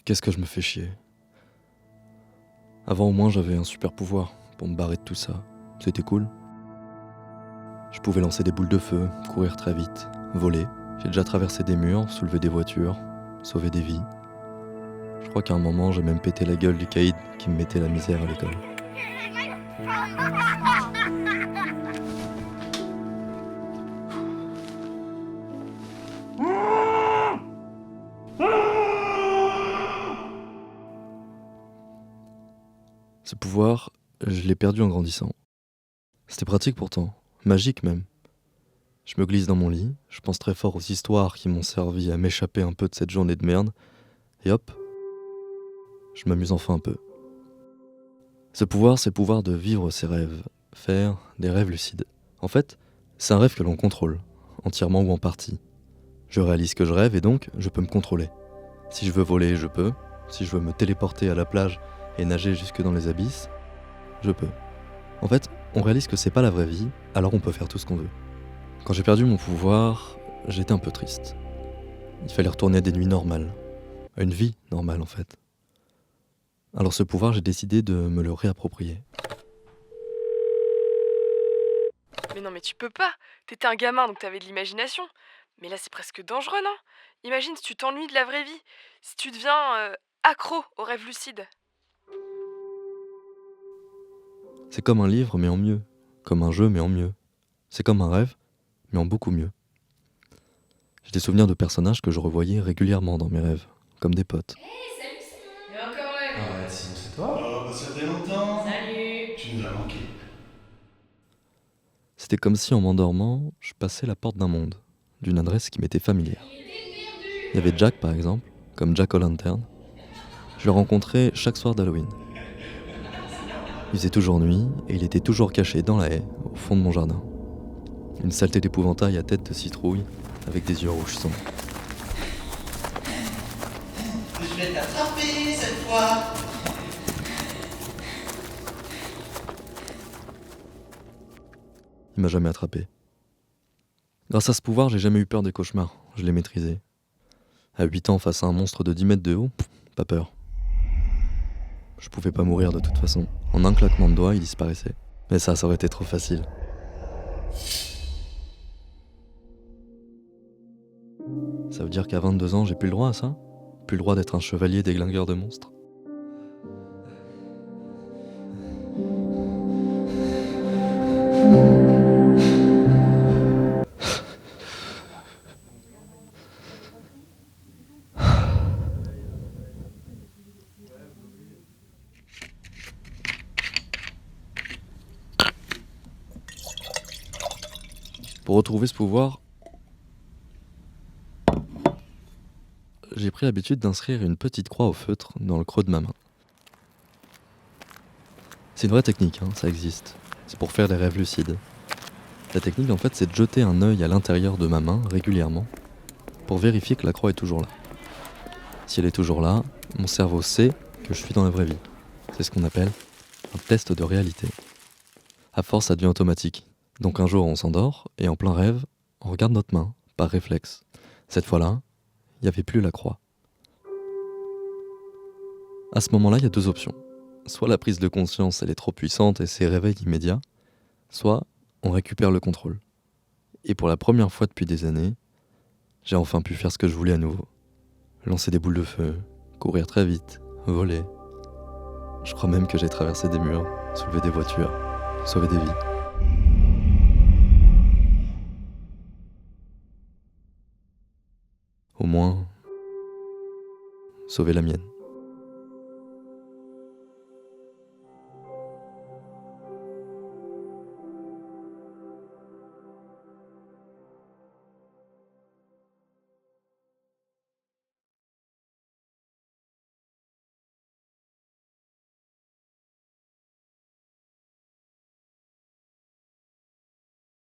Qu'est-ce que je me fais chier. Avant au moins j'avais un super pouvoir pour me barrer de tout ça. C'était cool. Je pouvais lancer des boules de feu, courir très vite, voler. J'ai déjà traversé des murs, soulevé des voitures, sauvé des vies. Je crois qu'à un moment j'ai même pété la gueule du caïd qui me mettait la misère à l'école. Ce pouvoir, je l'ai perdu en grandissant. C'était pratique pourtant, magique même. Je me glisse dans mon lit, je pense très fort aux histoires qui m'ont servi à m'échapper un peu de cette journée de merde, et hop, je m'amuse enfin un peu. Ce pouvoir, c'est le pouvoir de vivre ses rêves, faire des rêves lucides. En fait, c'est un rêve que l'on contrôle, entièrement ou en partie. Je réalise que je rêve et donc je peux me contrôler. Si je veux voler, je peux. Si je veux me téléporter à la plage et nager jusque dans les abysses, je peux. En fait, on réalise que c'est pas la vraie vie, alors on peut faire tout ce qu'on veut. Quand j'ai perdu mon pouvoir, j'étais un peu triste. Il fallait retourner à des nuits normales, à une vie normale en fait. Alors ce pouvoir, j'ai décidé de me le réapproprier. Mais non, mais tu peux pas. T'étais un gamin, donc t'avais de l'imagination. Mais là, c'est presque dangereux, non? Imagine si tu t'ennuies de la vraie vie. Si tu deviens accro aux rêves lucides. C'est comme un livre mais en mieux, comme un jeu mais en mieux. C'est comme un rêve mais en beaucoup mieux. J'ai des souvenirs de personnages que je revoyais régulièrement dans mes rêves, comme des potes. Salut Simon. Et encore eux. Arrête, Simon, c'est toi? Oh, bah ça fait longtemps. Salut. Tu nous as manqué. C'était comme si en m'endormant, je passais la porte d'un monde, d'une adresse qui m'était familière. Il y avait Jack par exemple, comme Jack O'Lantern. Je le rencontrais chaque soir d'Halloween. Il faisait toujours nuit et il était toujours caché dans la haie, au fond de mon jardin. Une saleté d'épouvantail à tête de citrouille, avec des yeux rouges sombres. Je vais t'attraper cette fois. Il m'a jamais attrapé. Grâce à ce pouvoir, j'ai jamais eu peur des cauchemars, je l'ai maîtrisé. À 8 ans, face à un monstre de 10 mètres de haut, pas peur. Je pouvais pas mourir de toute façon. En un claquement de doigts, il disparaissait. Mais ça aurait été trop facile. Ça veut dire qu'à 22 ans, j'ai plus le droit à ça? Plus le droit d'être un chevalier déglingueur de monstres? Pour retrouver ce pouvoir, j'ai pris l'habitude d'inscrire une petite croix au feutre dans le creux de ma main. C'est une vraie technique, hein, ça existe. C'est pour faire des rêves lucides. La technique, en fait, c'est de jeter un œil à l'intérieur de ma main régulièrement pour vérifier que la croix est toujours là. Si elle est toujours là, mon cerveau sait que je suis dans la vraie vie. C'est ce qu'on appelle un test de réalité. À force, ça devient automatique. Donc un jour, on s'endort et en plein rêve, on regarde notre main, par réflexe. Cette fois-là, il n'y avait plus la croix. À ce moment-là, il y a deux options. Soit la prise de conscience, elle est trop puissante et c'est réveil immédiat, soit on récupère le contrôle. Et pour la première fois depuis des années, j'ai enfin pu faire ce que je voulais à nouveau. Lancer des boules de feu, courir très vite, voler. Je crois même que j'ai traversé des murs, soulevé des voitures, sauvé des vies. Au moins, sauver la mienne.